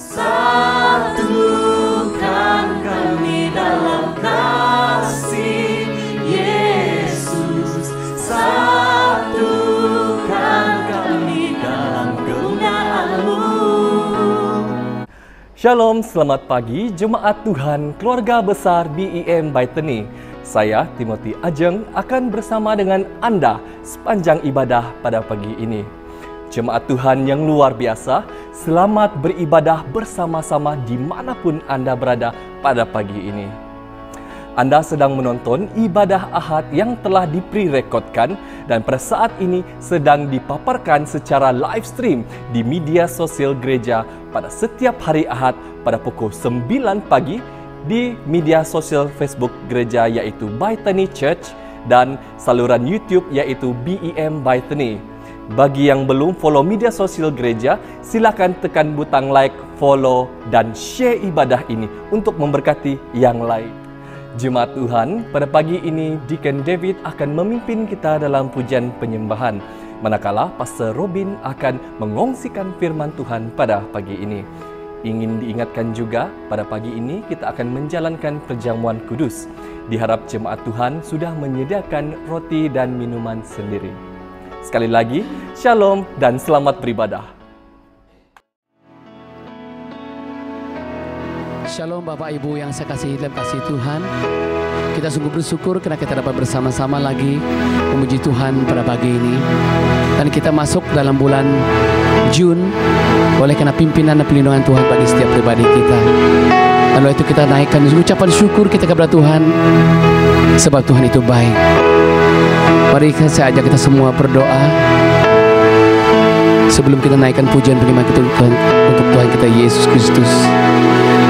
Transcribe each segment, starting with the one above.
Satukan kami dalam kasih Yesus, satukan kami dalam kemuliaan-Mu. Shalom, selamat pagi Jemaat Tuhan Keluarga Besar BEM Baitteni. Saya Timothy Ajeng akan bersama dengan Anda sepanjang ibadah pada pagi ini. Jemaat Tuhan yang luar biasa, selamat beribadah bersama-sama dimanapun Anda berada pada pagi ini. Anda sedang menonton ibadah Ahad yang telah di-pre-rekodkan dan pada saat ini sedang dipaparkan secara live stream di media sosial gereja pada setiap hari Ahad pada pukul 9 pagi di media sosial Facebook gereja yaitu Baitteni Church dan saluran YouTube yaitu BEM Baitteni. Bagi yang belum follow media sosial gereja, silakan tekan butang like, follow, dan share ibadah ini untuk memberkati yang lain. Jemaat Tuhan, pada pagi ini Deacon David akan memimpin kita dalam pujian penyembahan, manakala Pastor Robin akan mengongsikan firman Tuhan pada pagi ini. Ingin diingatkan juga, pada pagi ini kita akan menjalankan perjamuan kudus. Diharap jemaat Tuhan sudah menyediakan roti dan minuman sendiri. Sekali lagi, shalom dan selamat beribadah. Shalom Bapak Ibu yang saya kasihi dalam kasih Tuhan. Kita sungguh bersyukur karena kita dapat bersama-sama lagi memuji Tuhan pada pagi ini. Dan kita masuk dalam bulan Jun oleh karena pimpinan dan perlindungan Tuhan bagi setiap pribadi kita. Dan oleh itu kita naikkan ucapan syukur kita kepada Tuhan, sebab Tuhan itu baik. Mari saya ajak kita semua berdoa sebelum kita naikkan pujian penyembah kita untuk Tuhan kita Yesus Kristus.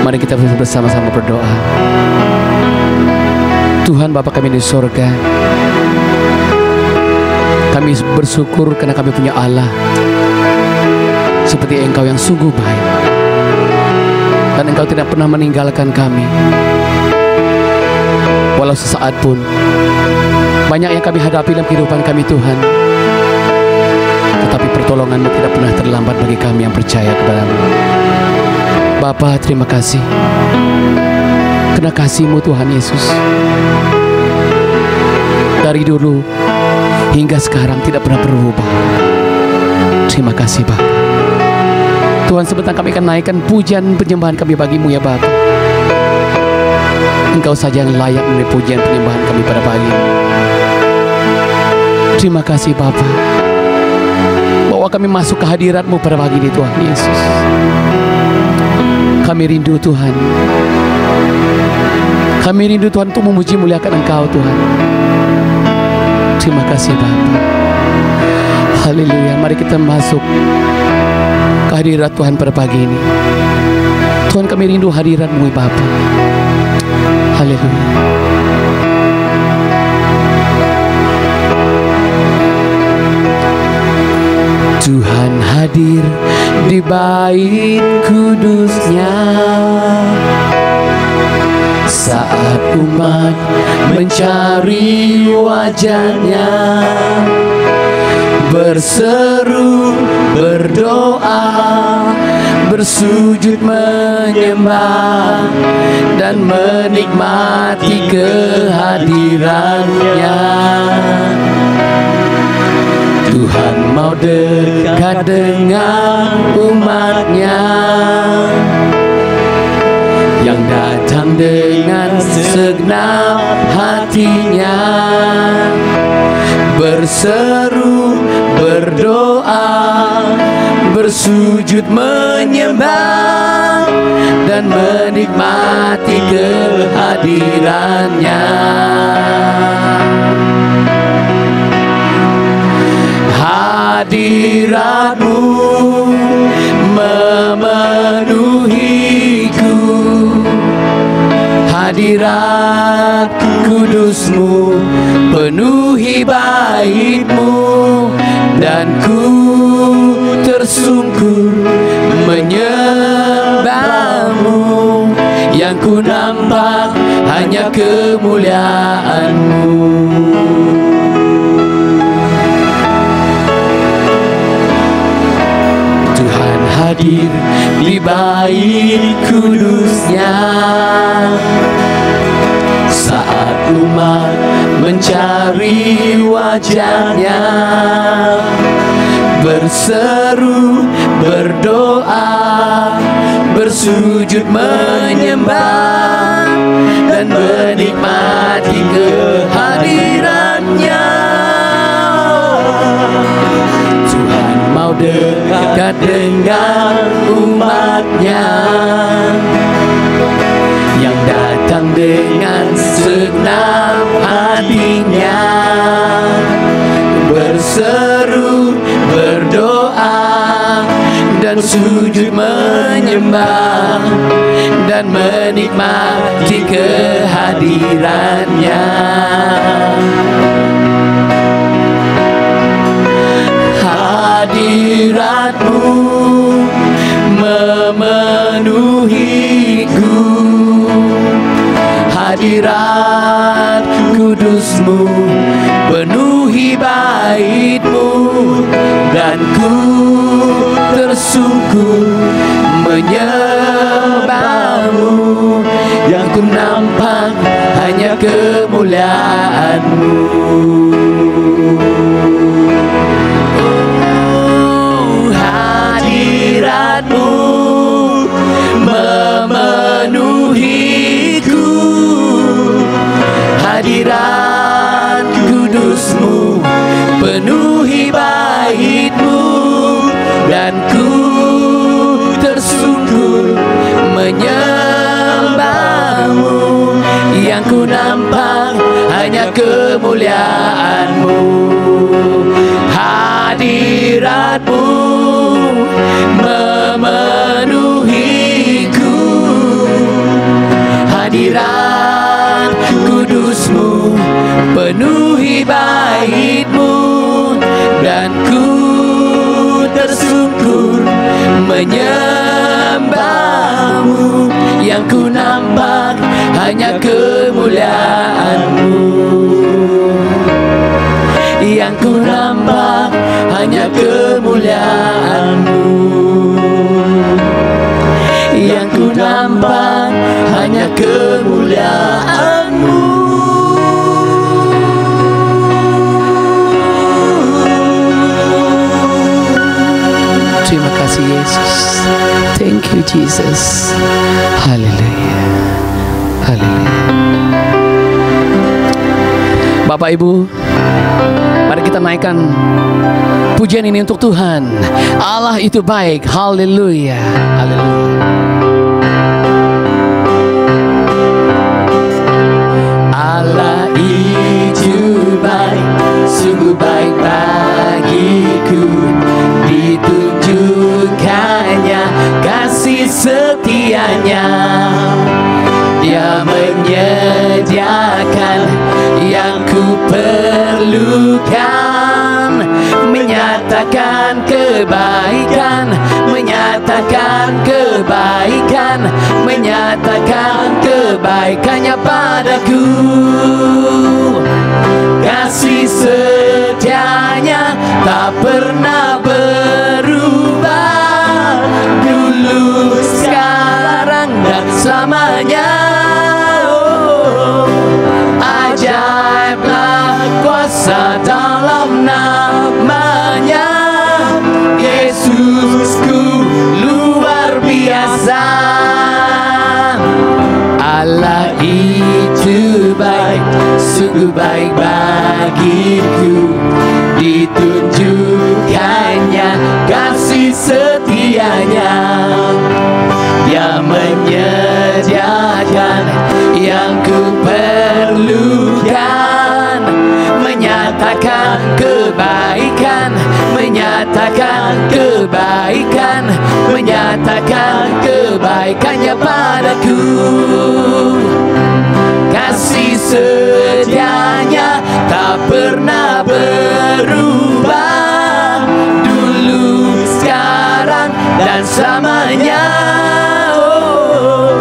Mari kita bersama-sama berdoa. Tuhan Bapa kami di sorga, kami bersyukur karena kami punya Allah seperti Engkau yang sungguh baik, dan Engkau tidak pernah meninggalkan kami. Walau sesaat pun banyak yang kami hadapi dalam kehidupan kami Tuhan, tetapi pertolongan-Mu tidak pernah terlambat bagi kami yang percaya kepada-Mu. Bapa, terima kasih karena kasih-Mu Tuhan Yesus dari dulu hingga sekarang tidak pernah berubah. Terima kasih Bapa. Tuhan, sebentar kami akan naikkan pujian penyembahan kami bagi-Mu ya Bapa. Engkau saja yang layak menerima pujian penyembahan kami pada pagi ini. Terima kasih Bapa, bahwa kami masuk ke hadirat-Mu pada pagi ini Tuhan Yesus. Kami rindu Tuhan, kami rindu Tuhan untuk memuji muliakan Engkau Tuhan. Terima kasih Bapa. Haleluya. Mari kita masuk ke hadirat Tuhan pada pagi ini. Tuhan, kami rindu hadirat-Mu Bapa. Haleluya. Tuhan hadir di bait kudus-Nya saat umat mencari wajah-Nya, berseru, berdoa, bersujud menyembah dan menikmati kehadiran-Nya. Tuhan mau dekat dengan umat-Nya yang datang dengan segenap hatinya, berseru, berdoa, bersujud menyembah dan menikmati kehadiran-Nya. Hadirat-Mu memenuhiku, hadirat kudus-Mu penuhi bait-Mu, dan ku tersungkur menyembah-Mu. Yang ku nampak hanya kemuliaan-Mu. hadir di bait kudusnya. Saat umat mencari wajahnya, berseru, berdoa, bersujud menyembah, dan menikmati kehadirannya. Tuhan mau dekat dengan umatnya yang datang dengan segenap hatinya, berseru, berdoa, dan sujud menyembah, dan menikmati kehadirannya. Hadirat-Mu memenuhiku, hadirat kudus-Mu penuhi bait-Mu, dan ku tersungkur menyembah-Mu. Yang ku nampak hanya kemuliaan-Mu. Oh, hadirat-Mu memenuhiku, hadirat kudus-Mu penuhi bait-Mu, dan ku tersungkur menyembah-Mu. Yang ku nampak hanya kemuliaan-Mu. Hadirat-Mu memenuhiku, hadirat kudus-Mu penuhi bait-Mu, dan ku tersungkur menyembah-Mu. Yang ku nampak hanya kemuliaan-Mu. Yang ku nampak hanya kemuliaan-Mu. Yang ku nampak hanya kemuliaan-Mu. Terima kasih Yesus. Thank you Jesus. Haleluya. Haleluya. Bapak Ibu, mari kita naikkan pujian ini untuk Tuhan. Allah itu baik. Haleluya. Haleluya. Allah itu baik, sungguh baik bagiku. Ditunjukkannya kasih setianya. Dia menyediakan yang ku perlukan, menyatakan kebaikan, menyatakan kebaikan, menyatakan kebaikannya padaku. Kasih setianya tak pernah berubah, dulu, sekarang, dan selamanya. Oh, ajaiblah kuasa dalam namanya. Yesusku luar biasa. Allah itu baik, sungguh baik bagiku. Ditunjukkannya kasih setianya. Dia menyediakan yang ku perlukan, menyatakan kebaikan, menyatakan kebaikan, menyatakan kebaikannya padaku. Kasih setianya tak pernah berubah, dulu, sekarang, dan selamanya. Oh,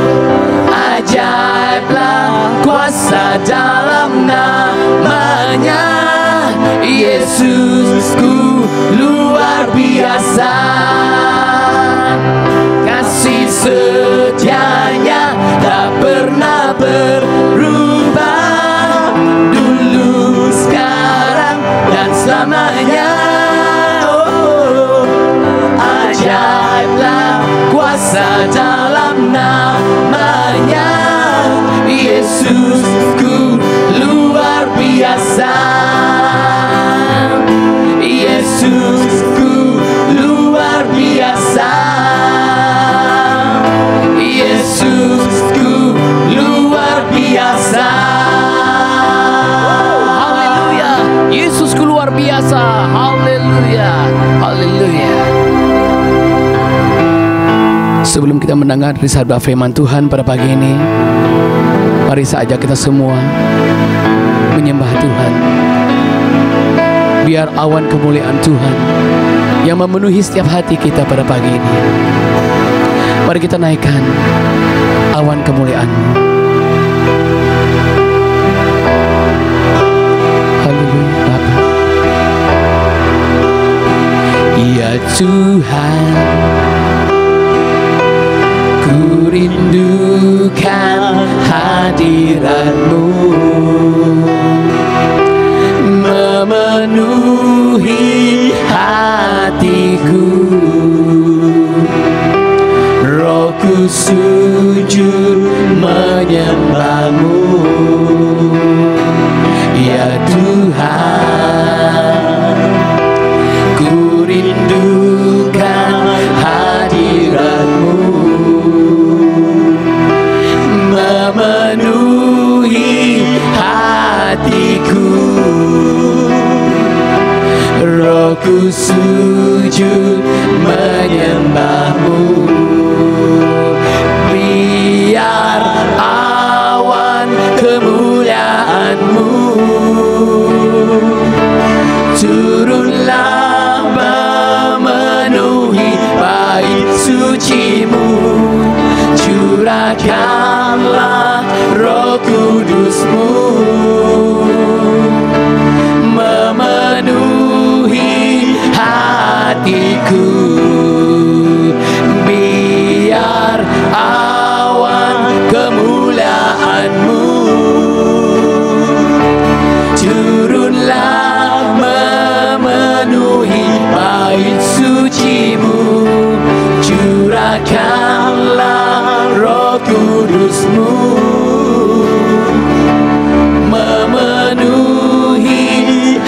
ajaiblah kuasa dalam namanya. Yesusku luar biasa. kuasa dalam namanya. Yesusku luar biasa. Yesusku luar biasa. Yesusku luar biasa. Haleluya. Yesusku luar biasa. Haleluya. Haleluya. Sebelum kita mendengar sabda firman Tuhan pada pagi ini, mari saja kita semua menyembah Tuhan. Biar awan kemuliaan Tuhan yang memenuhi setiap hati kita pada pagi ini. Mari kita naikkan awan kemuliaan-Mu. Haleluya Bapa. Ya Tuhan, ku rindukan hadirat-Mu, memenuhi hatiku. Rohku sujud menyembah-Mu. Ya Tuhan, ku rindukan hadirat-Mu, memenuhi hatiku. Rohku sujud menyembah-Mu. Biar awan kemuliaan-Mu turunlah memenuhi bait suci-Mu. Curahkanlah Roh Kudus-Mu memenuhi hatiku. Biar awan kemuliaan-Mu turunlah memenuhi bait suci-Mu. Curahkanlah Roh Kudus-Mu memenuhi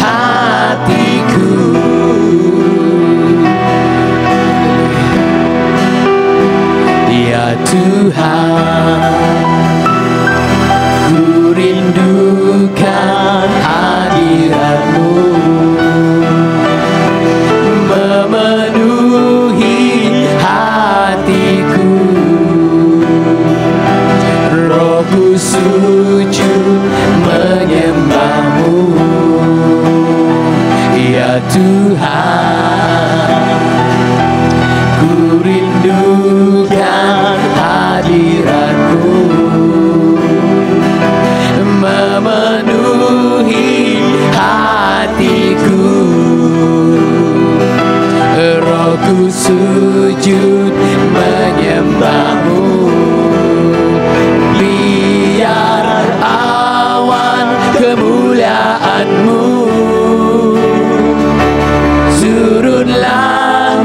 hatiku. Ya Tuhan, ku rindukan hadirat-Mu, memenuhi hatiku. Rohku sujud menyembah-Mu. Ya Tuhan, ku rindukan hadirat-Mu, memenuhi hatiku. Rohku sujud menyembah-Mu. Biar awan kemuliaan-Mu turunlah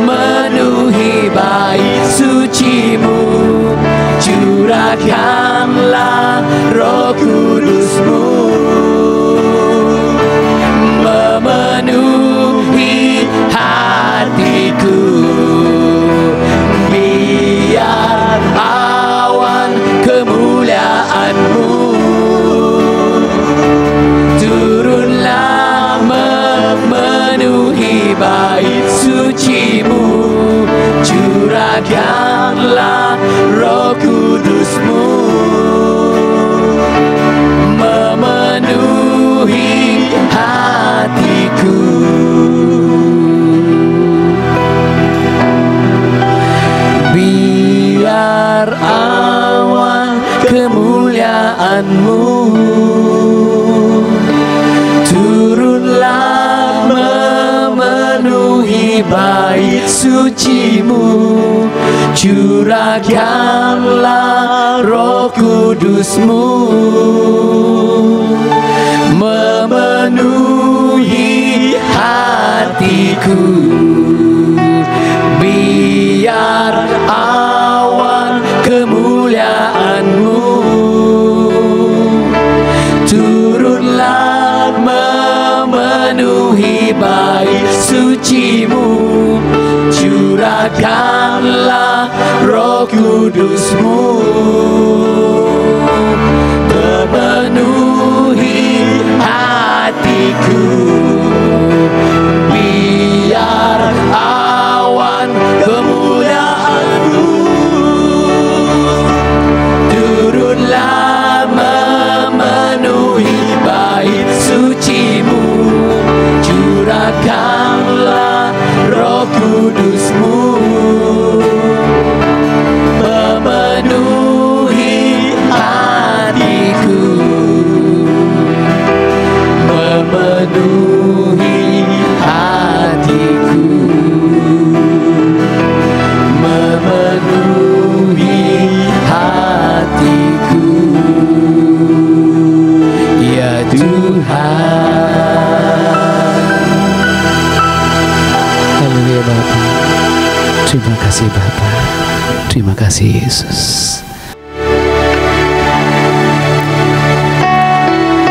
memenuhi bait suci-Mu. Curahkanlah Roh Kudus-Mu memenuhi hatiku. Biar awan kemuliaan-Mu turunlah memenuhi bait suci-Mu. Curahkanlah Roh Kudus-Mu memenuhi hatiku. Biar awan kemuliaan-Mu turunlah memenuhi bait suci-Mu. Curahkanlah Roh Kudus-Mu memenuhi hatiku. Biar biar awan kemuliaan-Mu turunlah memenuhi bait suci-Mu, curahkanlah Roh Kudus-Mu, memenuhi hatiku, biar awan kemuliaan-Mu turunlah memenuhi bait suci-Mu, curahkanlah Roh Kudus-Mu, memenuhi hatiku, memenuhi hatiku, memenuhi hatiku, ya Tuhan. Haleluya Bapa. Terima kasih Bapa. Terima kasih Yesus.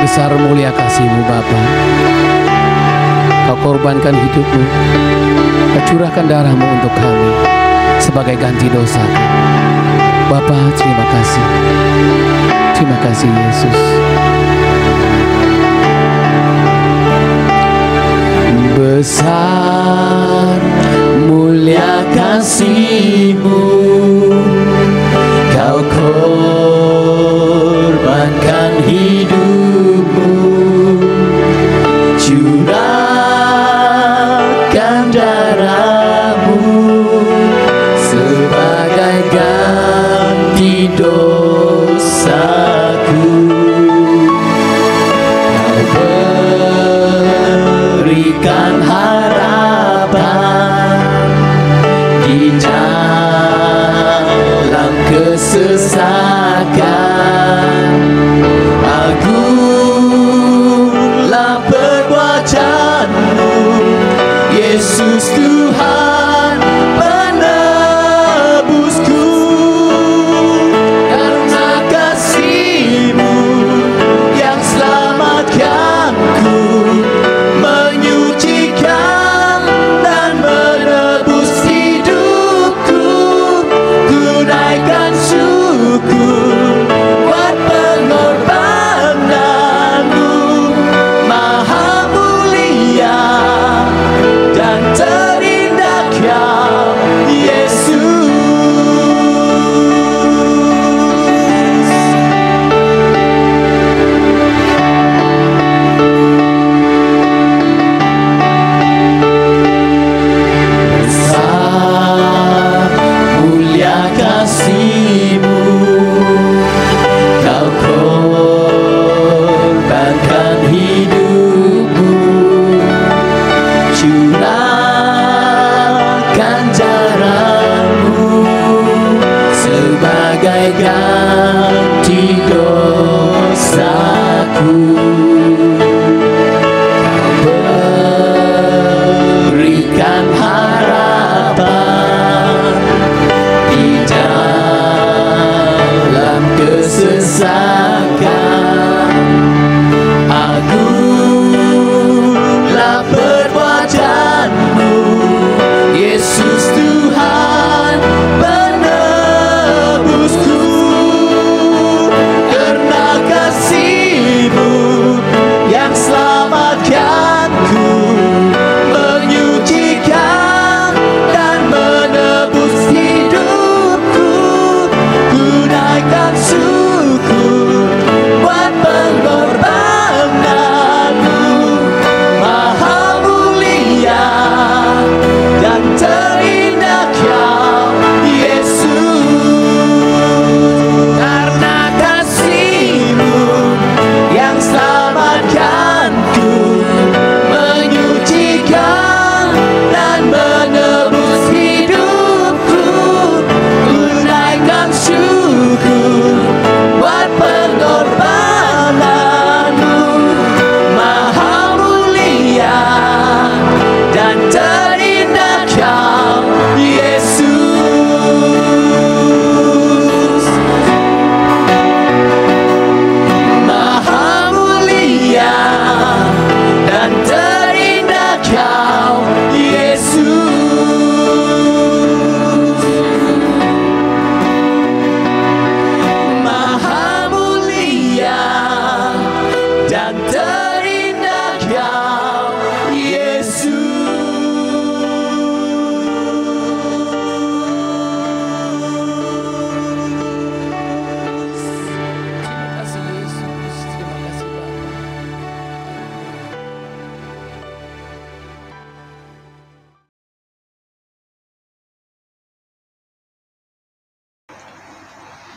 Besar mulia kasih-Mu Bapa. Kau korbankan hidup-Mu, Kau curahkan darah-Mu untuk kami sebagai ganti dosa. Bapa, terima kasih. Terima kasih Yesus. Besar mulia kasih-Mu, Kau korbankan hidup-Mu, curahkan darah-Mu sebagai ganti dosaku. Kau berikan harapan di dalam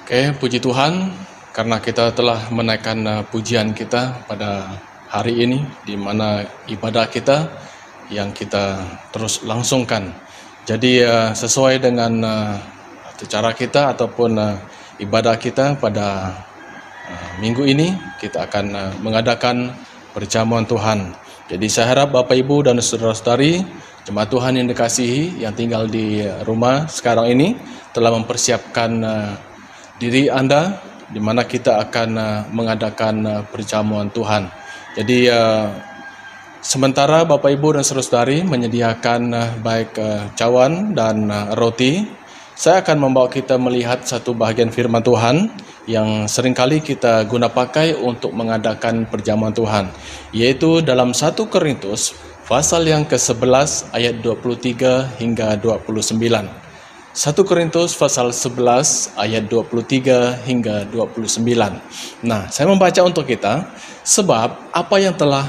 Oke, puji Tuhan karena kita telah menaikkan pujian kita pada hari ini, di mana ibadah kita yang kita terus langsungkan. Jadi sesuai dengan cara kita ataupun ibadah kita pada minggu ini, kita akan mengadakan perjamuan Tuhan. Jadi saya harap Bapak Ibu dan saudara-saudari jemaat Tuhan yang dikasihi, yang tinggal di rumah sekarang ini telah mempersiapkan diri Anda, di mana kita akan mengadakan perjamuan Tuhan. Jadi sementara Bapak Ibu dan saudara-saudari menyediakan baik cawan dan roti, saya akan membawa kita melihat satu bahagian firman Tuhan yang seringkali kita guna pakai untuk mengadakan perjamuan Tuhan, yaitu dalam 1 Korintus pasal yang ke-11 ayat 23 hingga 29. 1 Korintus pasal 11 ayat 23 hingga 29. Nah, saya membaca untuk kita, sebab apa yang telah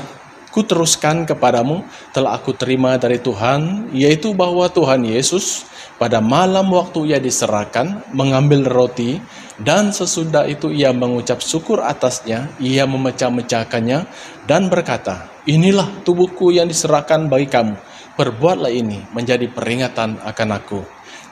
kuteruskan kepadamu telah aku terima dari Tuhan, yaitu bahwa Tuhan Yesus pada malam waktu ia diserahkan mengambil roti, dan sesudah itu ia mengucap syukur atasnya, ia memecah-mecahkannya dan berkata, inilah tubuhku yang diserahkan bagi kamu, perbuatlah ini menjadi peringatan akan aku.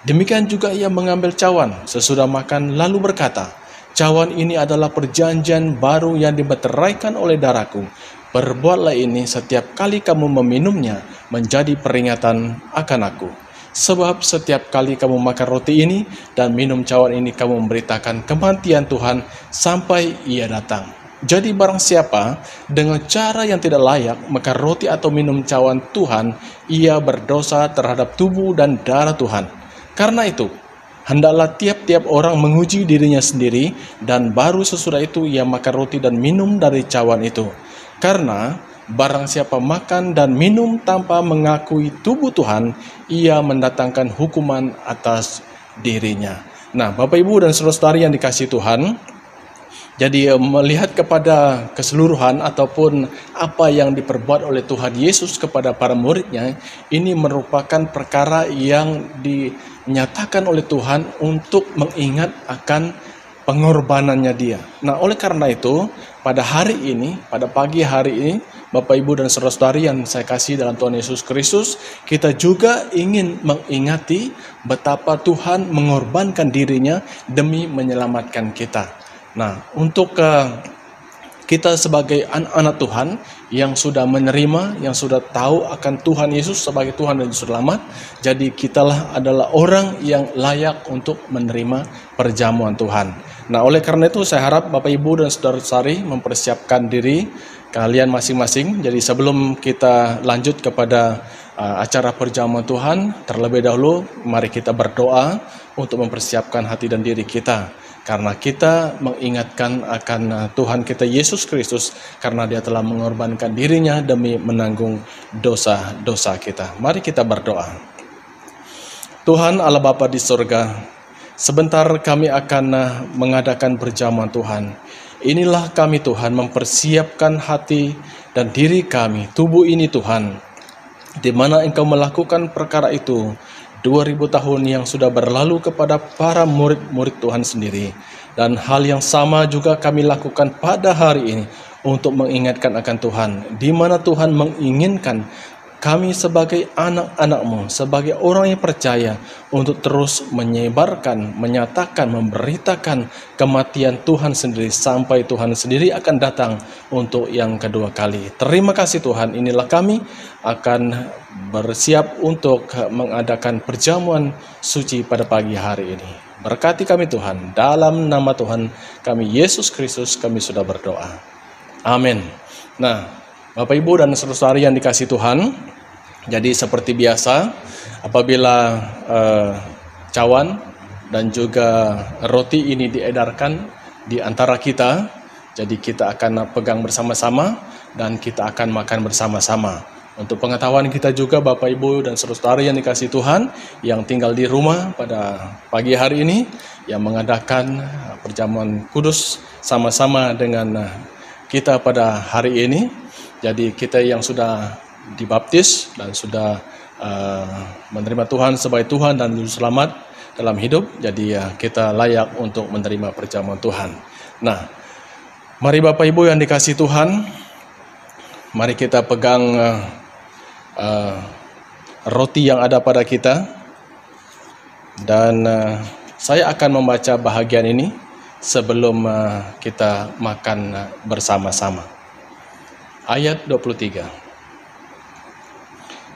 Demikian juga ia mengambil cawan sesudah makan lalu berkata, cawan ini adalah perjanjian baru yang dimeteraikan oleh darahku. Perbuatlah ini setiap kali kamu meminumnya menjadi peringatan akan aku. Sebab setiap kali kamu makan roti ini dan minum cawan ini, kamu memberitakan kematian Tuhan sampai ia datang. Jadi barang siapa dengan cara yang tidak layak makan roti atau minum cawan Tuhan, ia berdosa terhadap tubuh dan darah Tuhan. Karena itu, hendaklah tiap-tiap orang menguji dirinya sendiri, dan baru sesudah itu ia makan roti dan minum dari cawan itu. Karena barang siapa makan dan minum tanpa mengakui tubuh Tuhan, ia mendatangkan hukuman atas dirinya. Nah, Bapak Ibu dan saudara-saudari yang dikasihi Tuhan, jadi melihat kepada keseluruhan ataupun apa yang diperbuat oleh Tuhan Yesus kepada para muridnya, ini merupakan perkara yang dinyatakan oleh Tuhan untuk mengingat akan pengorbanannya dia. Nah, oleh karena itu, pada hari ini, pada pagi hari ini, Bapak Ibu dan saudara-saudari yang saya kasih dalam Tuhan Yesus Kristus, kita juga ingin mengingati betapa Tuhan mengorbankan dirinya demi menyelamatkan kita. Nah, untuk kita sebagai anak-anak Tuhan yang sudah menerima, yang sudah tahu akan Tuhan Yesus sebagai Tuhan dan Juru Selamat, jadi kitalah adalah orang yang layak untuk menerima perjamuan Tuhan. Nah, oleh karena itu saya harap Bapak Ibu dan saudara-saudari mempersiapkan diri kalian masing-masing. Jadi sebelum kita lanjut kepada acara perjamuan Tuhan, terlebih dahulu mari kita berdoa untuk mempersiapkan hati dan diri kita. Karena kita mengingatkan akan Tuhan kita Yesus Kristus, karena dia telah mengorbankan dirinya demi menanggung dosa-dosa kita. Mari kita berdoa. Tuhan Allah Bapa di surga, sebentar kami akan mengadakan perjamuan Tuhan. Inilah kami Tuhan, mempersiapkan hati dan diri kami, tubuh ini Tuhan, di mana Engkau melakukan perkara itu 2000 tahun yang sudah berlalu kepada para murid-murid Tuhan sendiri. Dan hal yang sama juga kami lakukan pada hari ini untuk mengingatkan akan Tuhan, di mana Tuhan menginginkan kami sebagai anak-anak-Mu, sebagai orang yang percaya, untuk terus menyebarkan, menyatakan, memberitakan kematian Tuhan sendiri sampai Tuhan sendiri akan datang untuk yang kedua kali. Terima kasih Tuhan, inilah kami akan bersiap untuk mengadakan perjamuan suci pada pagi hari ini. Berkati kami Tuhan, dalam nama Tuhan kami Yesus Kristus kami sudah berdoa. Amin. Nah, Bapak Ibu dan saudara-saudari yang dikasihi Tuhan, jadi seperti biasa apabila cawan dan juga roti ini diedarkan di antara kita, jadi kita akan pegang bersama-sama dan kita akan makan bersama-sama. Untuk pengetahuan kita juga Bapak Ibu dan saudara-saudari yang dikasihi Tuhan yang tinggal di rumah pada pagi hari ini, yang mengadakan perjamuan kudus sama-sama dengan kita pada hari ini. Jadi kita yang sudah dibaptis dan sudah menerima Tuhan sebagai Tuhan dan Juru Selamat, dalam hidup. Jadi kita layak untuk menerima perjamuan Tuhan. Nah, mari Bapak Ibu yang dikasihi Tuhan, mari kita pegang roti yang ada pada kita. Dan saya akan membaca bahagian ini sebelum kita makan bersama-sama. Ayat 23.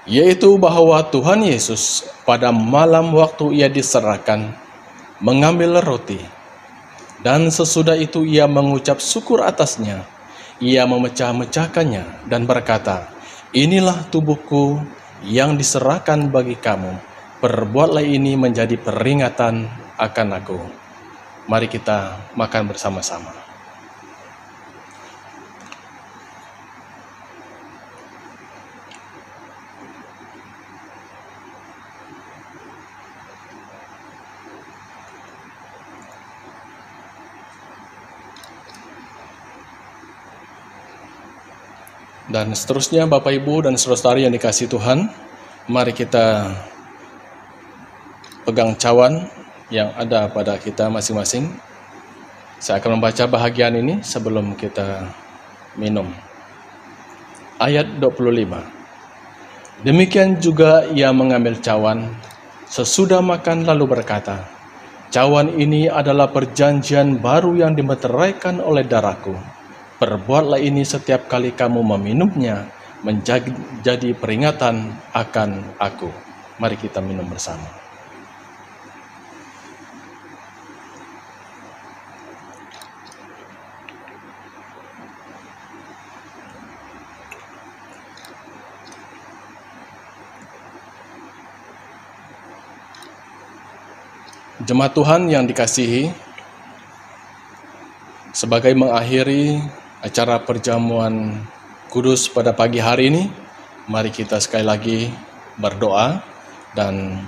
Yaitu bahwa Tuhan Yesus pada malam waktu ia diserahkan mengambil roti, dan sesudah itu ia mengucap syukur atasnya, ia memecah-mecahkannya dan berkata, "Inilah tubuhku yang diserahkan bagi kamu. Perbuatlah ini menjadi peringatan akan aku." Mari kita makan bersama-sama. Dan seterusnya Bapak Ibu dan saudara-saudari yang dikasihi Tuhan, mari kita pegang cawan yang ada pada kita masing-masing. Saya akan membaca bahagian ini sebelum kita minum. Ayat 25. Demikian juga ia mengambil cawan sesudah makan lalu berkata, "Cawan ini adalah perjanjian baru yang dimeteraikan oleh darahku. Perbuatlah ini setiap kali kamu meminumnya menjadi peringatan akan aku." Mari kita minum bersama. Jemaat Tuhan yang dikasihi, sebagai mengakhiri acara perjamuan kudus pada pagi hari ini, mari kita sekali lagi berdoa dan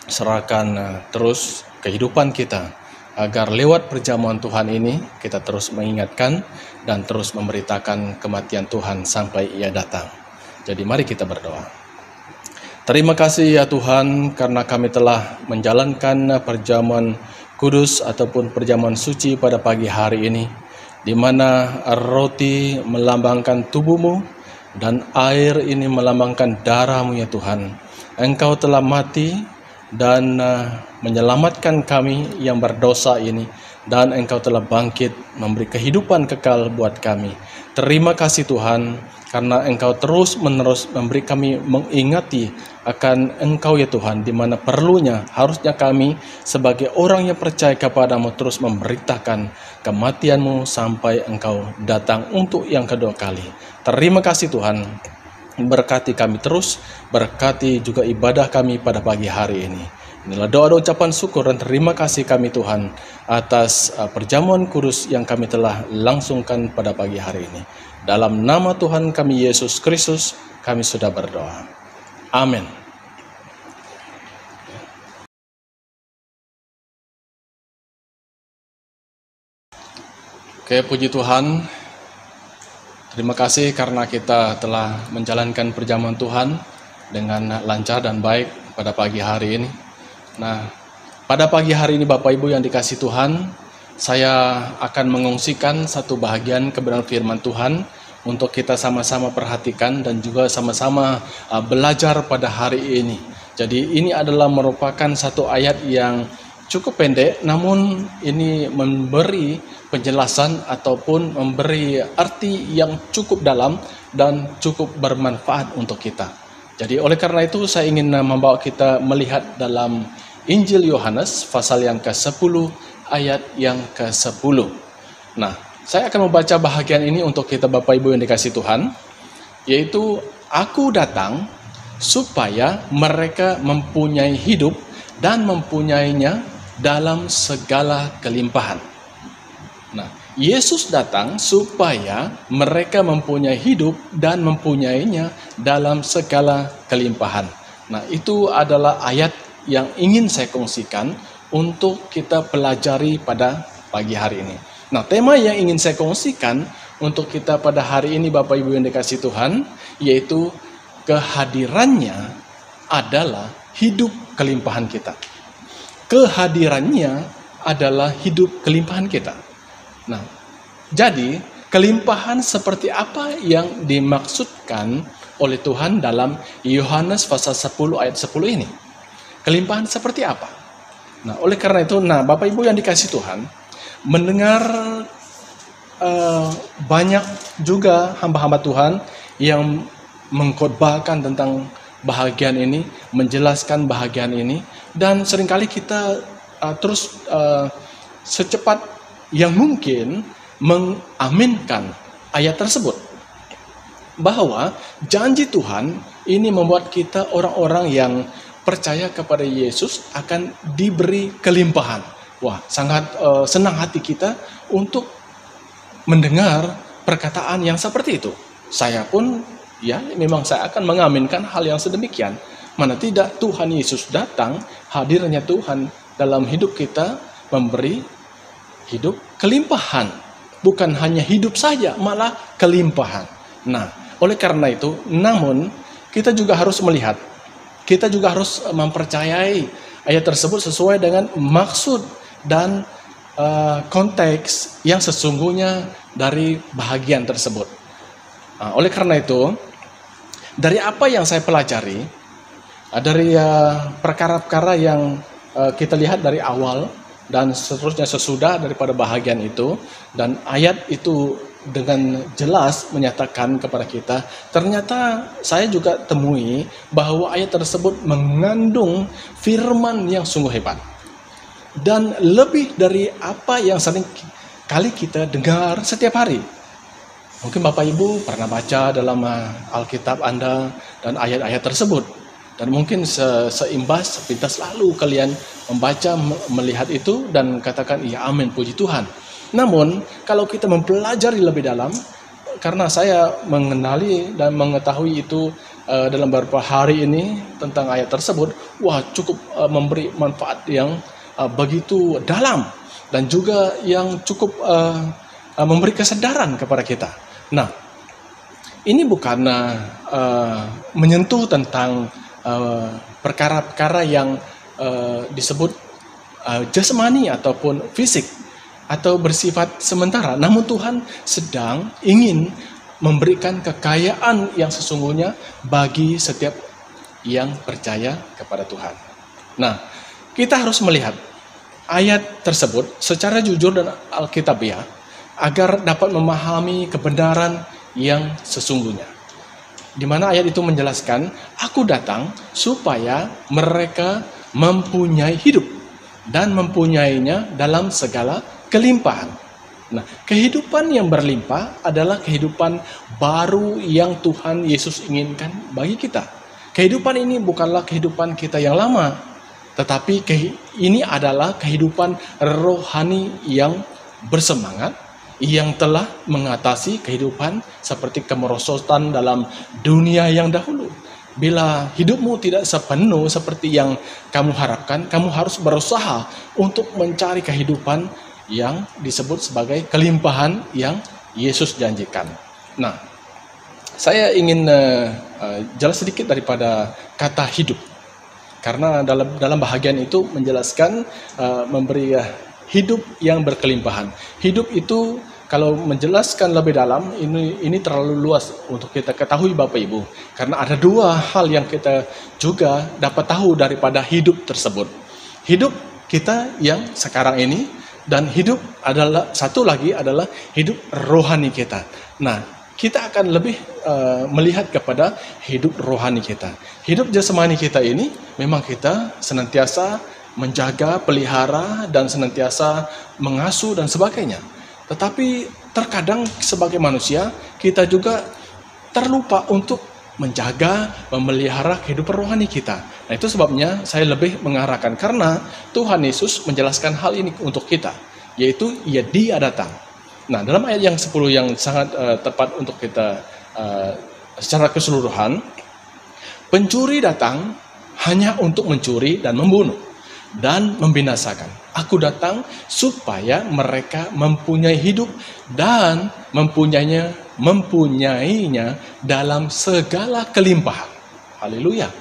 serahkan terus kehidupan kita, agar lewat perjamuan Tuhan ini kita terus mengingatkan dan terus memberitakan kematian Tuhan sampai ia datang. Jadi mari kita berdoa. Terima kasih ya Tuhan, karena kami telah menjalankan perjamuan kudus ataupun perjamuan suci pada pagi hari ini, di mana roti melambangkan tubuh-Mu dan air ini melambangkan darah-Mu ya Tuhan. Engkau telah mati dan menyelamatkan kami yang berdosa ini, dan Engkau telah bangkit memberi kehidupan kekal buat kami. Terima kasih Tuhan, karena Engkau terus-menerus memberi kami mengingati akan Engkau ya Tuhan, di mana perlunya harusnya kami sebagai orang yang percaya kepadamu terus memberitakan kematian-Mu sampai Engkau datang untuk yang kedua kali. Terima kasih Tuhan, berkati kami terus, berkati juga ibadah kami pada pagi hari ini. Inilah doa dan ucapan syukur dan terima kasih kami Tuhan atas perjamuan kudus yang kami telah langsungkan pada pagi hari ini. Dalam nama Tuhan kami Yesus Kristus, kami sudah berdoa. Amin. Oke, puji Tuhan. Terima kasih karena kita telah menjalankan perjamuan Tuhan dengan lancar dan baik pada pagi hari ini. Nah, pada pagi hari ini Bapak Ibu yang dikasihi Tuhan, saya akan mengungsikan satu bahagian kebenaran firman Tuhan untuk kita sama-sama perhatikan dan juga sama-sama belajar pada hari ini. Jadi ini adalah merupakan satu ayat yang cukup pendek, namun ini memberi penjelasan ataupun memberi arti yang cukup dalam dan cukup bermanfaat untuk kita. Jadi oleh karena itu saya ingin membawa kita melihat dalam Injil Yohanes pasal yang ke-10 ayat yang ke-10. Nah, saya akan membaca bahagian ini untuk kita Bapak Ibu yang dikasihi Tuhan, yaitu aku datang supaya mereka mempunyai hidup dan mempunyainya dalam segala kelimpahan. Nah, Yesus datang supaya mereka mempunyai hidup dan mempunyainya dalam segala kelimpahan. Nah, itu adalah ayat yang ingin saya kongsikan untuk kita pelajari pada pagi hari ini. Nah, tema yang ingin saya kongsikan untuk kita pada hari ini Bapak Ibu yang dikasihi Tuhan, yaitu kehadirannya adalah hidup kelimpahan kita. kehadirannya adalah hidup kelimpahan kita. Nah, jadi kelimpahan seperti apa yang dimaksudkan oleh Tuhan dalam Yohanes pasal 10 ayat 10 ini? Kelimpahan seperti apa? Nah, oleh karena itu, Bapak Ibu yang dikasihi Tuhan, mendengar banyak juga hamba-hamba Tuhan yang mengkhotbahkan tentang bahagian ini, menjelaskan bahagian ini, dan seringkali kita terus secepat yang mungkin mengaminkan ayat tersebut. Bahwa janji Tuhan ini membuat kita orang-orang yang percaya kepada Yesus akan diberi kelimpahan. Wah, sangat senang hati kita untuk mendengar perkataan yang seperti itu. Saya pun, ya memang saya akan mengaminkan hal yang sedemikian. Mana tidak Tuhan Yesus datang, hadirnya Tuhan dalam hidup kita memberi hidup kelimpahan. Bukan hanya hidup saja, malah kelimpahan. Nah, oleh karena itu, namun kita juga harus melihat, kita juga harus mempercayai ayat tersebut sesuai dengan maksud dan konteks yang sesungguhnya dari bahagian tersebut. Oleh karena itu, dari apa yang saya pelajari, dari perkara-perkara yang kita lihat dari awal dan seterusnya sesudah daripada bahagian itu, dan ayat itu dengan jelas menyatakan kepada kita, ternyata saya juga temui bahwa ayat tersebut mengandung firman yang sungguh hebat. Dan lebih dari apa yang sering kali kita dengar setiap hari. Mungkin Bapak Ibu pernah baca dalam Alkitab Anda dan ayat-ayat tersebut. Dan mungkin seimbas, sepintas lalu kalian membaca, melihat itu dan katakan, ya amin, puji Tuhan. Namun, kalau kita mempelajari lebih dalam, karena saya mengenali dan mengetahui itu dalam beberapa hari ini tentang ayat tersebut, wah cukup memberi manfaat yang begitu dalam dan juga yang cukup memberi kesadaran kepada kita. Nah, ini bukan menyentuh tentang perkara-perkara yang disebut jasmani ataupun fisik atau bersifat sementara. Namun Tuhan sedang ingin memberikan kekayaan yang sesungguhnya bagi setiap yang percaya kepada Tuhan. Nah, kita harus melihat ayat tersebut secara jujur dan alkitabiah agar dapat memahami kebenaran yang sesungguhnya. Di mana ayat itu menjelaskan, aku datang supaya mereka mempunyai hidup dan mempunyainya dalam segala kelimpahan. Nah, kehidupan yang berlimpah adalah kehidupan baru yang Tuhan Yesus inginkan bagi kita. Kehidupan ini bukanlah kehidupan kita yang lama, tetapi ini adalah kehidupan rohani yang bersemangat, yang telah mengatasi kehidupan seperti kemerosotan dalam dunia yang dahulu. Bila hidupmu tidak sepenuh seperti yang kamu harapkan, kamu harus berusaha untuk mencari kehidupan yang disebut sebagai kelimpahan yang Yesus janjikan. Nah, saya ingin jelas sedikit daripada kata hidup. Karena dalam bahagian itu menjelaskan memberi hidup yang berkelimpahan. Hidup itu kalau menjelaskan lebih dalam ini terlalu luas untuk kita ketahui Bapak Ibu. Karena ada dua hal yang kita juga dapat tahu daripada hidup tersebut. Hidup kita yang sekarang ini dan hidup adalah satu lagi adalah hidup rohani kita. Nah, kita akan lebih melihat kepada hidup rohani kita. Hidup jasmani kita ini memang kita senantiasa menjaga, pelihara, dan senantiasa mengasuh dan sebagainya. Tetapi terkadang sebagai manusia kita juga terlupa untuk menjaga, memelihara kehidupan rohani kita. Nah, itu sebabnya saya lebih mengarahkan karena Tuhan Yesus menjelaskan hal ini untuk kita, yaitu Dia datang. Nah, dalam ayat yang 10 yang sangat tepat untuk kita secara keseluruhan, pencuri datang hanya untuk mencuri dan membunuh dan membinasakan. Aku datang supaya mereka mempunyai hidup dan mempunyainya dalam segala kelimpahan. Haleluya.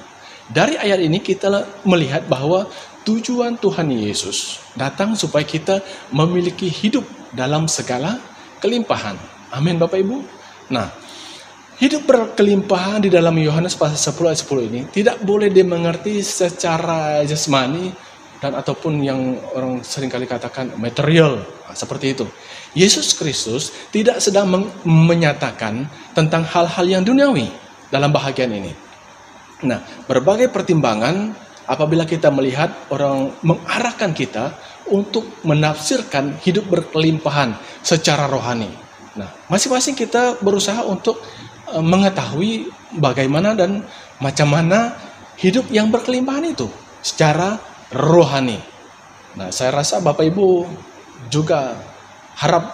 Dari ayat ini kita melihat bahwa tujuan Tuhan Yesus datang supaya kita memiliki hidup dalam segala kelimpahan. Amin Bapak Ibu. Nah, hidup berkelimpahan di dalam Yohanes pasal 10 ayat 10 ini tidak boleh dimengerti secara jasmani dan ataupun yang orang seringkali katakan material, seperti itu. Yesus Kristus tidak sedang menyatakan tentang hal-hal yang duniawi dalam bahagian ini. Nah, berbagai pertimbangan apabila kita melihat orang mengarahkan kita untuk menafsirkan hidup berkelimpahan secara rohani. Nah, masing-masing kita berusaha untuk mengetahui bagaimana dan macam mana hidup yang berkelimpahan itu secara rohani. Nah, saya rasa Bapak Ibu juga harap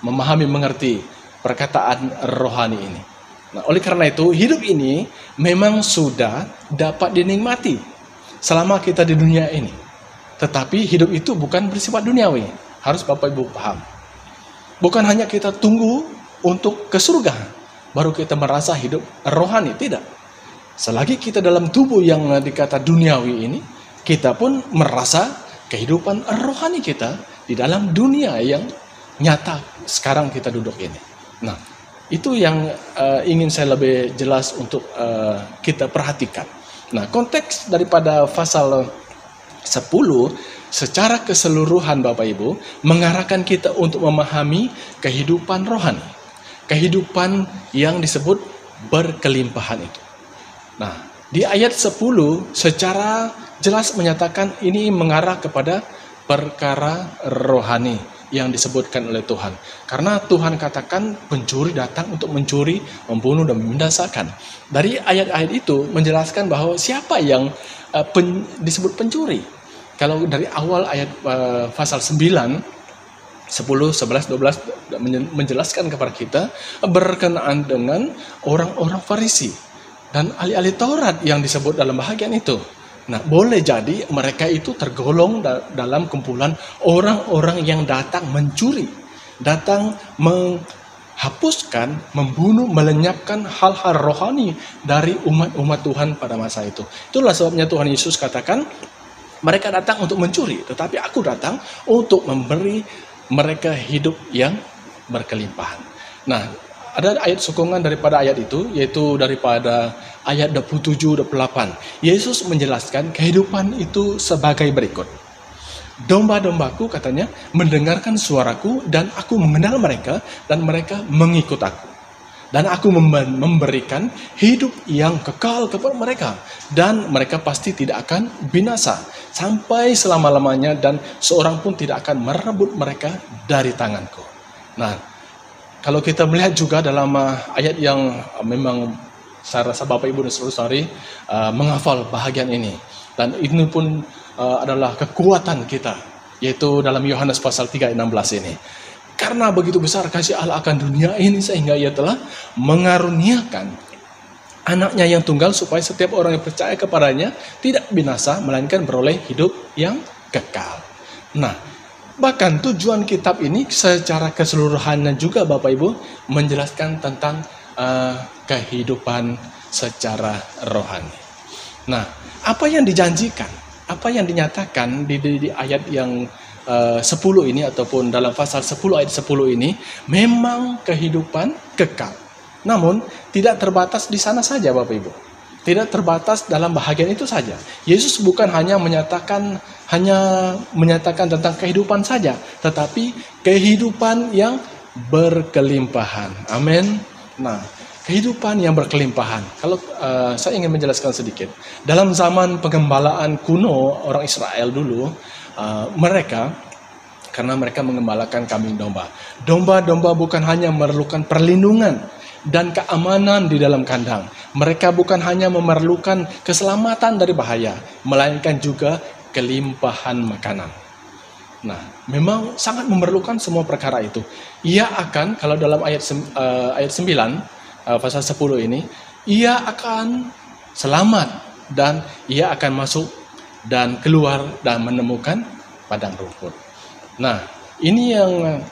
memahami, mengerti perkataan rohani ini. Nah, oleh karena itu, hidup ini memang sudah dapat dinikmati selama kita di dunia ini. Tetapi hidup itu bukan bersifat duniawi. Harus Bapak Ibu paham. Bukan hanya kita tunggu untuk ke surga baru kita merasa hidup rohani, tidak. Selagi kita dalam tubuh yang dikata duniawi ini, kita pun merasa kehidupan rohani kita di dalam dunia yang nyata sekarang kita duduk ini. Nah, itu yang ingin saya lebih jelas untuk kita perhatikan. Nah, konteks daripada pasal 10 secara keseluruhan Bapak Ibu mengarahkan kita untuk memahami kehidupan rohani. Kehidupan yang disebut berkelimpahan itu. Nah, di ayat 10 secara jelas menyatakan ini mengarah kepada perkara rohani yang disebutkan oleh Tuhan. Karena Tuhan katakan pencuri datang untuk mencuri, membunuh, dan membinasakan. Dari ayat-ayat itu menjelaskan bahwa siapa yang disebut pencuri. Kalau dari awal ayat pasal 9, 10, 11, 12 menjelaskan kepada kita berkenaan dengan orang-orang Farisi dan ahli-ahli Taurat yang disebut dalam bahagian itu. Nah, boleh jadi mereka itu tergolong dalam kumpulan orang-orang yang datang mencuri, datang menghapuskan, membunuh, melenyapkan hal-hal rohani dari umat-umat Tuhan pada masa itu. Itulah sebabnya Tuhan Yesus katakan, mereka datang untuk mencuri, tetapi aku datang untuk memberi mereka hidup yang berkelimpahan. Nah, ada ayat sokongan daripada ayat itu, yaitu daripada ayat 27-28. Yesus menjelaskan kehidupan itu sebagai berikut. Domba-dombaku, katanya, mendengarkan suaraku dan aku mengenal mereka dan mereka mengikut aku. Dan aku memberikan hidup yang kekal kepada mereka. Dan mereka pasti tidak akan binasa sampai selama-lamanya dan seorang pun tidak akan merebut mereka dari tanganku. Nah, kalau kita melihat juga dalam ayat yang memang saya rasa Bapak Ibu dan saudara-saudari menghafal bahagian ini. Dan ini pun adalah kekuatan kita, yaitu dalam Yohanes pasal 3 ayat 16 ini. Karena begitu besar kasih Allah akan dunia ini sehingga ia telah mengaruniakan anaknya yang tunggal supaya setiap orang yang percaya kepadanya tidak binasa melainkan beroleh hidup yang kekal. Nah, bahkan tujuan kitab ini secara keseluruhannya juga Bapak Ibu menjelaskan tentang kehidupan secara rohani. Nah, apa yang dijanjikan, apa yang dinyatakan di ayat yang 10 ini ataupun dalam pasal 10 ayat 10 ini memang kehidupan kekal. Namun tidak terbatas di sana saja Bapak Ibu. Tidak terbatas dalam bahagian itu saja. Yesus bukan hanya menyatakan tentang kehidupan saja, tetapi kehidupan yang berkelimpahan. Amin. Nah, kehidupan yang berkelimpahan. Kalau saya ingin menjelaskan sedikit. Dalam zaman pengembalaan kuno orang Israel dulu, mereka, karena mereka mengembalakan kambing domba. Domba-domba bukan hanya memerlukan perlindungan dan keamanan di dalam kandang. Mereka bukan hanya memerlukan keselamatan dari bahaya, melainkan juga kelimpahan makanan. Nah, memang sangat memerlukan semua perkara itu. Ia akan, kalau dalam ayat 9, pasal 10 ini, ia akan selamat dan ia akan masuk dan keluar dan menemukan padang rumput. Nah, ini yang